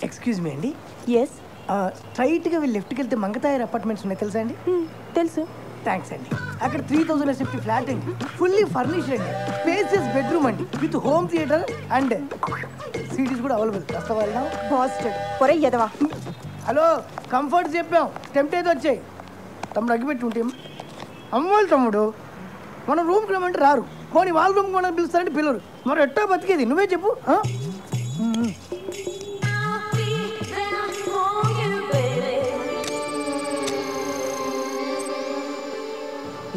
Excuse me అండి. Yes. స్ట్రైట్గా వెళ్ళి లెఫ్ట్కి వెళ్తే మంగతాయర్ అపార్ట్మెంట్స్ ఉన్నాయి తెలుసా అండి? తెలుసు. థ్యాంక్స్ అండి. అక్కడ 3000 SFT ఫ్లాట్ అండి, ఫుల్లీ ఫర్నిష్డ్ అండి, స్పేసియస్ బెడ్రూమ్ అండి, with home theatre and cities కూడా అవైలబుల్. వస్తావా? బాస్టర్డ్ పొరే ఎదవా. హలో, కంఫర్ట్ చెప్పాం, టెంప్ట్ అయితే వచ్చాయి. తమ్ముడు అగ్గిపెట్టి ఉంటే అమ్మోళ్ళు తమ్ముడు మన రూమ్కి రమ్మంటే రారు, పోనీ వాళ్ళ రూమ్కి మనం పిలుస్తారంటే పిల్లరు. మరి ఎట్టా బతికేది నువ్వే చెప్పు.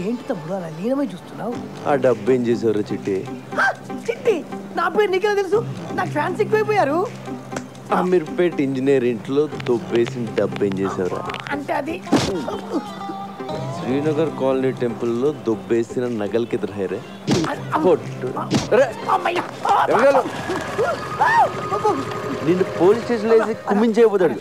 ఏంటి తమ్ముడు అలా లీనమై చూస్తున్నావు? ఆ డబ్బు ఏం చేసావురా చిట్టి? చిట్టి నా పేరు నీకెలా తెలుసు? నాకు ఫ్యాన్స్ ఎక్కువైపోయారు. అమీర్పేట్ ఇంజనీర్ ఇంట్లో దొబ్బేసిన డబ్బు ఏం చేసావురా? అంటే అది శ్రీనగర్ కాలనీ టెంపుల్లో దొబ్బేసిన నగలకి ఇద్దరు హైరే నిన్ను పోలీస్ స్టేషన్ వేసి కుమ్మించేయబోతాడు.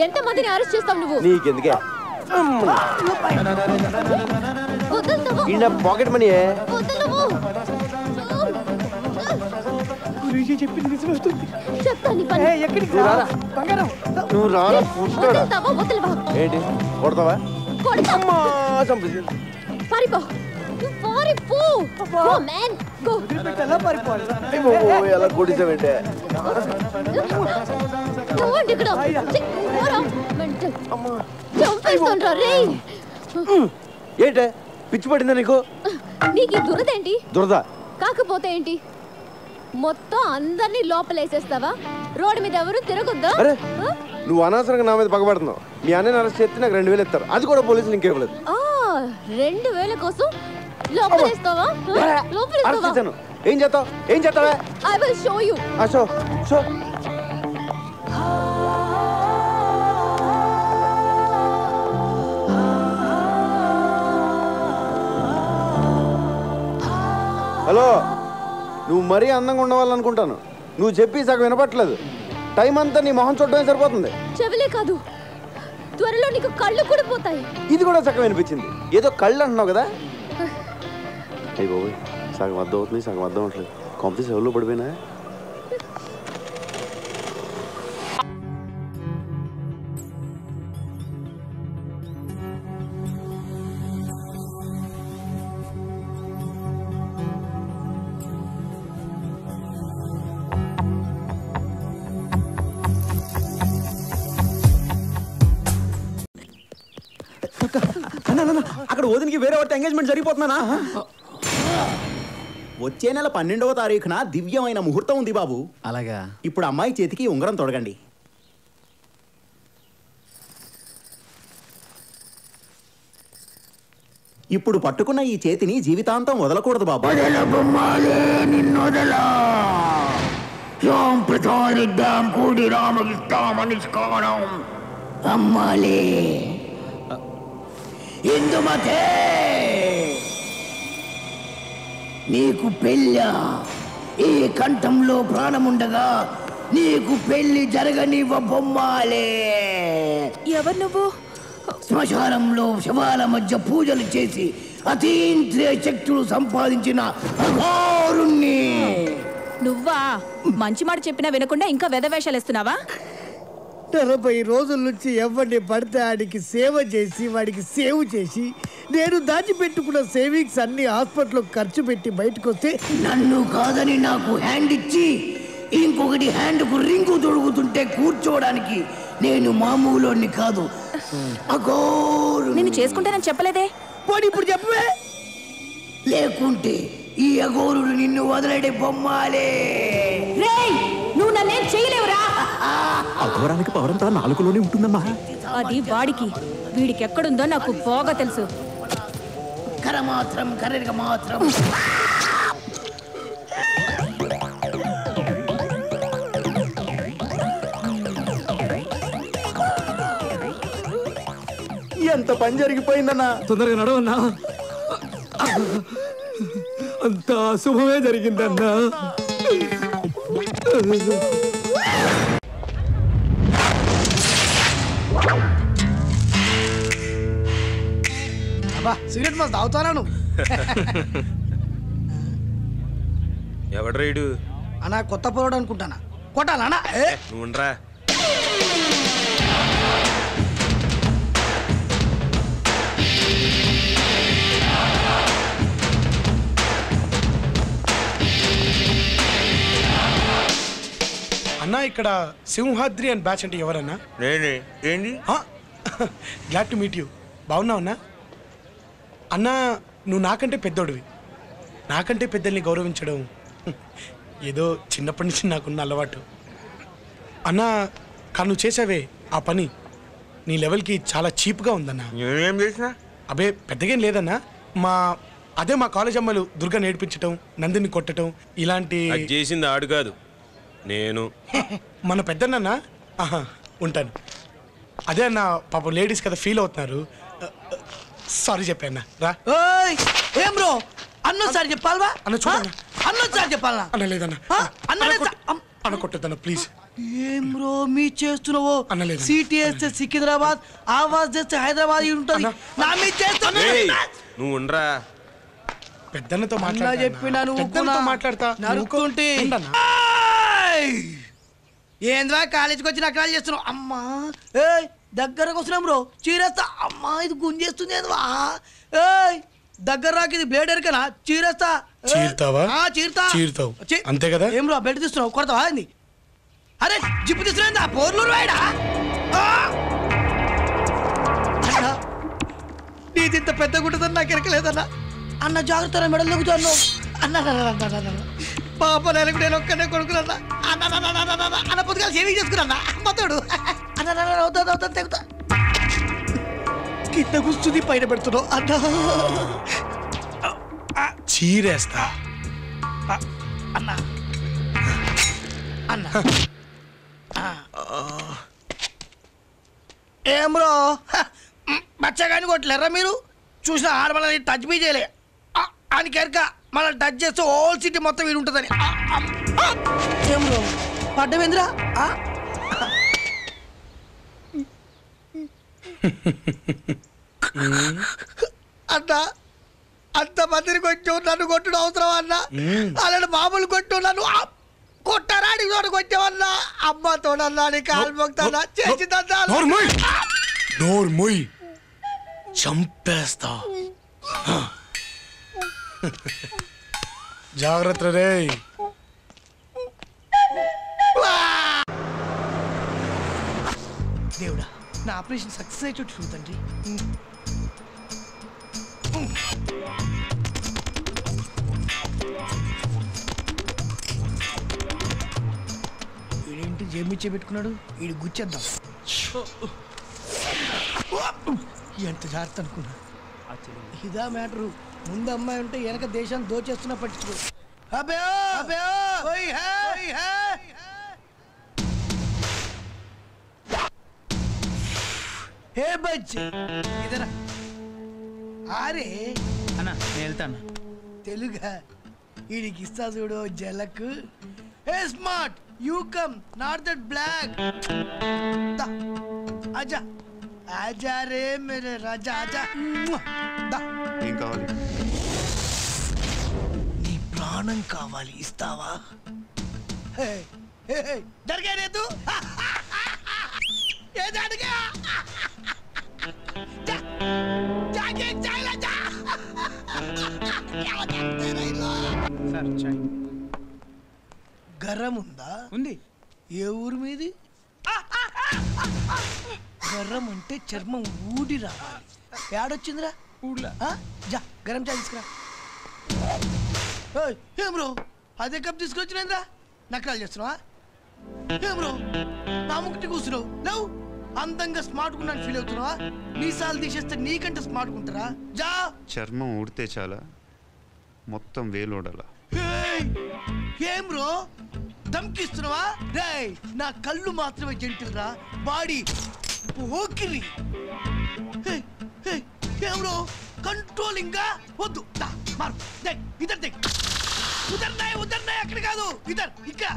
ఎంత మందిని అరెస్ట్ చేస్తావు నువ్వు? నీకెందుకే పాకెట్ మనీ చెప్పింది నిజమవుతుంది. నువ్వు రారా ఏంటి కొడతావా? ఎలా కొడిసావంటే ఏంటే పిచ్చి పడిందా నీకు? నీకు దురదేంటి? దురద కాకపోతే ఏంటి, మొత్తం అందరినీ లోపలేసేస్తావా? రోడ్డు మీద ఎవరు తిరగొద్దా? నువ్వు అనవసరంగా నా మీద పగబడుతున్నావు. మీ అన్నని అరెస్ట్ చేస్తే నాకు 2000 ఇస్తారు, అది కూడా పోలీసులు ఇంకేవ్వలేదు. 2000 కోసం లోపలేస్తావా? ఏం చేస్తావు? ఏం చేస్తావా? I will show you. Show show. Hello, నువ్వు మరీ అందంగా ఉండవాలనుకుంటాను. నువ్వు చెప్పి సగం వినపట్లేదు. టైం అంతా నీ మొహం చూడటమే సరిపోతుంది. చెవులే కాదు, త్వరలో నీకు కళ్ళు కూడా పోతాయి. ఇది కూడా సగం వినిపించింది. ఏదో కళ్ళు అంటున్నావు కదా? అయ్యి బాబోయ్, సగం అర్థం అవుతుంది, సగం అర్థం అవట్లేదు. కాంపిటీషన్ ఎవరిలో పడిపోయినా? అక్కడ ఓదినికి వేరే వాటి ఎంగేజ్మెంట్ జరిగిపోతున్నానా? వచ్చే నెల 12వ తారీఖున దివ్యమైన ముహూర్తం ఉంది బాబు. అలాగా? ఇప్పుడు అమ్మాయి చేతికి ఉంగరం తొడగండి. ఇప్పుడు పట్టుకున్న ఈ చేతిని జీవితాంతం వదలకూడదు బాబు. నీకు పెళ్ళ ఈ కంఠంలో ప్రాణముండగా నీకు పెళ్లి జరగనివ్వ బొమ్మాలే. ఎవరు నువ్వు? శ్మశానంలో శవాల మధ్య పూజలు చేసి అతీంద్రియ శక్తులు సంపాదించిన అఘోరుణ్ణి. నువ్వా? మంచి మాట చెప్పినా వినకుండా ఇంకా వెధవేషాలు ఇస్తున్నావా? 40 రోజుల నుంచి ఎవరిని పడితే ఆడికి సేవ చేసి వాడికి సేవ్ చేసి నేను దాచిపెట్టుకున్న సేవింగ్స్ అన్ని హాస్పిటల్లో ఖర్చు పెట్టి బయటకు వస్తే నన్ను కాదని నాకు హ్యాండ్ ఇచ్చి ఇంకొకటి హ్యాండ్కు రింగు తొడుగుతుంటే కూర్చోవడానికి నేను మామూలుని కాదు, అఘోరు. నిన్ను చేసుకుంటానని చెప్పలేదే? పోనీ ఇప్పుడు చెప్పవే, లేకుంటే ఈ అఘోరుడు నిన్ను వదిలేడే బొమ్మాలే. నువ్వు నన్నేం చేయలేవురా. అఘోరానికి పవరంతా నాలుగులోనే ఉంటుందమ్మా. అది వాడికి, వీడికి ఎక్కడుందో నాకు బాగా తెలుసు. కర మాత్రం కరగ మాత్రం. ఎంత పని జరిగిపోయిందన్నా. తొందరగా నడవన్నా, అంత శుభమే జరిగిందన్నా. సిగరెట్ మస్తు తాగుతాను. ఎవడ్రైడు? అన్నా కొత్త పొరడు అనుకుంటానా కొట్టాలా అన్నా నువ్వు ఉండరా. అన్నా ఇక్కడ సింహాద్రి అండ్ బ్యాచ్ అంటే ఎవరన్నా? నేనే. ఏంటి? Glad to meet you. బాగున్నావు అన్నా? అన్నా నువ్వు నాకంటే పెద్దోడివి. నాకంటే పెద్దల్ని గౌరవించడం ఏదో చిన్నప్పటి నుంచి నాకున్న అలవాటు. అన్నా కానీ నువ్వు చేసావే ఆ పని నీ లెవెల్కి చాలా చీప్గా ఉందన్నా. నేనేం చేసినా? అబే పెద్దగేం లేదన్నా. మా కాలేజ్ అమ్మాయిలు దుర్గా నేర్పించటం, నందిని కొట్టడం ఇలాంటి చేసింది ఆడు కాదు, నేను. మన పెద్దన్నా. ఉంటాను. అదే అన్న పాపం లేడీస్ కదా ఫీల్ అవుతున్నారు. సారీ చెప్పాను రా. ఏం బ్రో అన్నోసారి చెప్పాలవా? అన్న చూడన్నా. అన్నోసారి చెప్పాలనా? అన్న లేదన్నా. అన్న కొట్టద్దన్న ప్లీజ్. ఏం బ్రో మీ చేస్తున్నావు? అనలేదు. సిటీ వేస్తే సికింద్రాబాద్, ఆవాజ్ చేస్తే హైదరాబాద్ ఉంటుంది. నా మీద చేస్తున్నా. నువ్వు ఉండరా. పెద్దన్నతో చెప్పినా పెద్దన్నతో మాట్లాడతా. నరుక్కుంటే ఏంద్రా కాలేజీకి వచ్చి నకరాలు చేస్తున్నావు? అమ్మా ఏయ్ దగ్గరకు వస్తున్నాం బ్రో చీరేస్తా. అమ్మా ఇది గుంజేస్తుంది ఏంద్రా? ఏయ్ దగ్గర రాకి ఇది బ్లేడ్ ఎరకనా? చీరేస్తా. చీరుతావా? చీరుతావు అంతే కదా? ఏం బ్రో బెడ్ తీస్తున్నావు? కొడతావా? ఏంది? అరే జిప్పు తీసుకురా పోర్లూరు వాడా? నీదింత పెద్ద గుంటుందని నాకు ఎరకలేదన్నా. అన్న జాగ్రత్త మెడలు దిగుతాను అన్న. పాప నెలకు నేను ఒక్కనే కొడుకున్నా. అన్న పొద్దుగా సేవింగ్ చేసుకున్నా అమ్మతోడు. అన్న తెగుతా కింద కూర్చుని పైన పెడుతున్నావు అన్న. చీరేస్తా అన్న అన్న. ఏం బ్రో బచ్చగాని కొట్టలేరా మీరు? చూసిన ఆడమల్ని టచ్ బీ చేయలే అని కెరక మనం టచ్ చేస్తే హోల్ సిటీ మొత్తం వీడు ఉంటుందని. ఏం బ్రో పడ్డమేంద్రా? అన్న అంత మందిని కొట్టు నన్ను కొట్టుడు అవసరం అన్న. అలాంటి మామూలు కొట్టు నన్ను కొట్టారాడి చోటు కొట్టావన్నా. అమ్మతోడన్నా కాలు మొక్తానా చేసిందన్నా. నోరు మొయ్ చంపేస్తా. జాగ్రత్త రే. దేవుడా నా ఆపరేషన్ సక్సెస్ అయ్యేటట్టు చూడండి. వీడేంటి జేబిచ్చే పెట్టుకున్నాడు? వీడు గుచ్చేద్దాం. ఎంత జాగ్రత్త అనుకున్నా. ఇదా మ్యాటరు. ముందు అమ్మాయి ఉంటే వెనక దేశాన్ని దోచేస్తున్నా పట్టించుకో. ఏ బచ్చి ఇదరా ఆరే అన్నా నేను వెళ్తాను. తెలుగా వీడికి ఇస్తా చూడు జలక్. A smart you come not that block. ఆజా ఆజా రే మేరే రాజా ఆజా. ఏం కావాలి? నీ ప్రాణం కావాలి, ఇస్తావా? దొరికేదు ఏదడిగా గర్రం ఉందా? ఉంది. ఏ ఊరు మీది? గర్రం అంటే చర్మం ఊడి రావాలి. ఏడొచ్చిందిరా? ఊళ్ళో. జా గరం చాయ్ తీసుకురా. ఏం బ్రో అదే కప్ తీసుకొచ్చినేంద్రా? నకరాలు చేస్తున్నావా? ఏం బ్రో నా ముక్కటి కూర్చున్నావు లేవు? అందంగా స్మార్ట్ ఉన్నాను ఫీల్ అవుతున్నావా? మీసాలు తీసేస్తే నీకంటే స్మార్ట్ ఉంటారా? జా. చర్మం ఊడితే చాలా, మొత్తం వేలోడాల. ఏం బ్రో దమ్కిస్తున్నావా? రేయ్ నా కళ్ళు మాత్రమే జంటిల్ రా, బాడీ ఓకిరి. ఏం బ్రో కంట్రోలింగ్ గా వద్దు. మారు దేక్ ఇదర్ దేక్. ఉదర్ నాయ్ అక్కడ కాదు, ఇదర్ ఇక్కడ.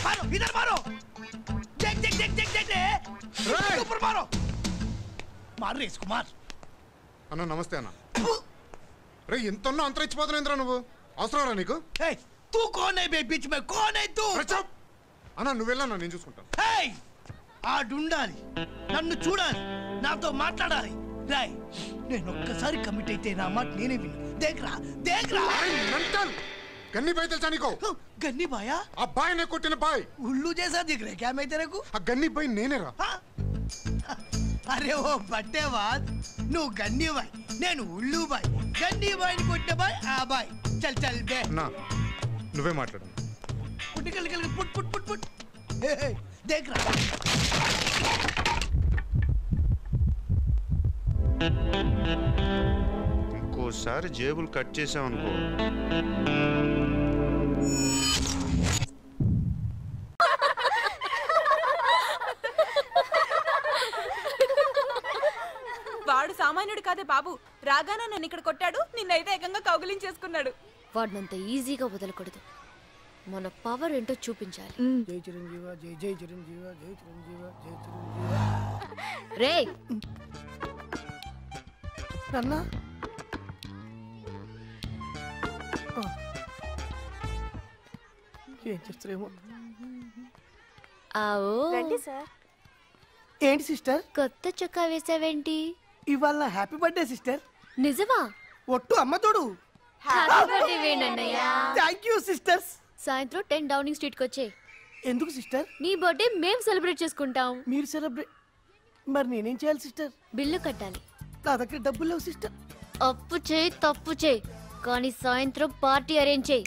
मारो इधर मारो देख देख देख देख देख रे ऊपर मारो मार रे इसको मार అన్న నమస్తే అన్న రే ఇంతన్నా అంతరించిపోతున్నాయింద్రా నువ్వు అవసరం నీకు? तू कौन है बे बीच में कौन है तू అన్నా నువ్వు వెళ్ళాను నేను చూసుకుంటాను. ఆడుండాలి నన్ను చూడాలి నాతో మాట్లాడాలి రాయ్ నేను ఒక్కసారి కమిట్ అయితే నా మాట నేనే విను దేఖ్రా దేఖ్రా గన్ని బాయ్ తెలుసా నీకు? గన్ని బాయా? ఆ బాయ్ నే కొట్టిన బాయ్ ఉల్లు జైసా దిఖ రే క్యా మే तेरे को? ఆ గన్ని బాయ్ నేనేరా. అరే ఓ బట్టేవాద్ నువ్వు గన్ని బాయ్ నేను ఉల్లు బాయ్ గన్ని బాయ్ని కొట్టే బాయ్ ఆ బాయ్ చల్ చల్ బే నా నువ్వే మాట్లాడు. పుట్టికల్ కల్ పుట్ పుట్ పుట్ పుట్ దేఖ్రా ఇంకోసారి జేబులు కట్ చేసావనుకో. వాడు సామాన్యుడు కాదే బాబు. రాగానే నన్ను ఇక్కడ కొట్టాడు, నిన్నైతే ఏకంగా కౌగిలించేసుకున్నాడు. వాడినంత ఈజీగా వదలకూడదు. మన పవర్ ఏంటో చూపించాలి. జై చిరంజీవ జై జై చిరంజీవ జై చిరంజీవ జై చిరంజీవ. రే అన్నా ఏం చేస్తారేమో. ఆవో ఏంటి సిస్టర్ కొత్త చొక్కా వేసావేంటి? ఇవాళ హ్యాపీ బర్త్డే సిస్టర్. నిజమా? ఒట్టు అమ్మ తోడు. హ్యాపీ బర్త్డే వేణన్నయ్య. Thank you sisters. సాయంత్రం 10 డౌనింగ్ స్ట్రీట్ కి వచ్చే. ఎందుకు సిస్టర్? నీ బర్త్డే మేం సెలబ్రేట్ చేసుకుంటాం. మీరు సెలబ్రేట్ మరి నేనేం చేయాలి సిస్టర్? బిల్లు కట్టాలి. నా దగ్గర డబ్బులు లేవు సిస్టర్. అప్పు చేయి తప్పు చేయి కానీ సాయంత్రం పార్టీ అరేంజ్ చేయి.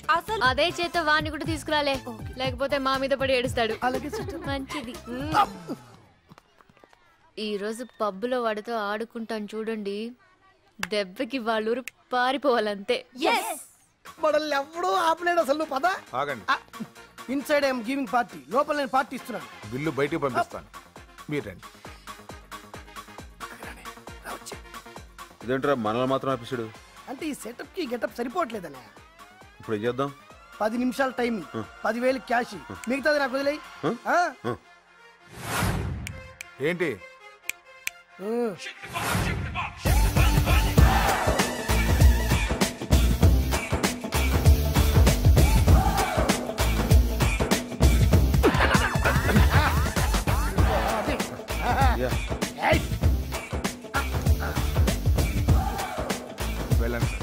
అదే చేత వాణ్ణి కూడా తీసుకురాలే, లేకపోతే మా మీద పడి ఏడుస్తాడు. అలాగే సిస్టర్. మంచిది. ఈ రోజు పబ్బులో వాడితో ఆడుకుంటాను చూడండి, దెబ్బకి వాళ్ళూరు పారిపోవాలంతే. మనల్ని ఎవడూ ఆపలేడు అసలు. నువ్వు పద. ఆగండి. ఇన్సైడ్ ఐఎమ్ గివింగ్ పార్టీ, లోపల నేను పార్టీ ఇస్తున్నాను. బిల్లు బయటికి పంపిస్తాను, మీరు రండి. ఇదేంట్రా మనల్ని మాత్రం ఆపిస్తాడు? అంటే ఈ సెటప్ కి గెటప్ సరిపోవట్లేదనే. ఇప్పుడు ఏం చేద్దాం? 10 నిమిషాలు టైం, 10,000 క్యాష్, మిగతాది నాకు వదిలేయి. ఏంటి? వెళ్ళండి.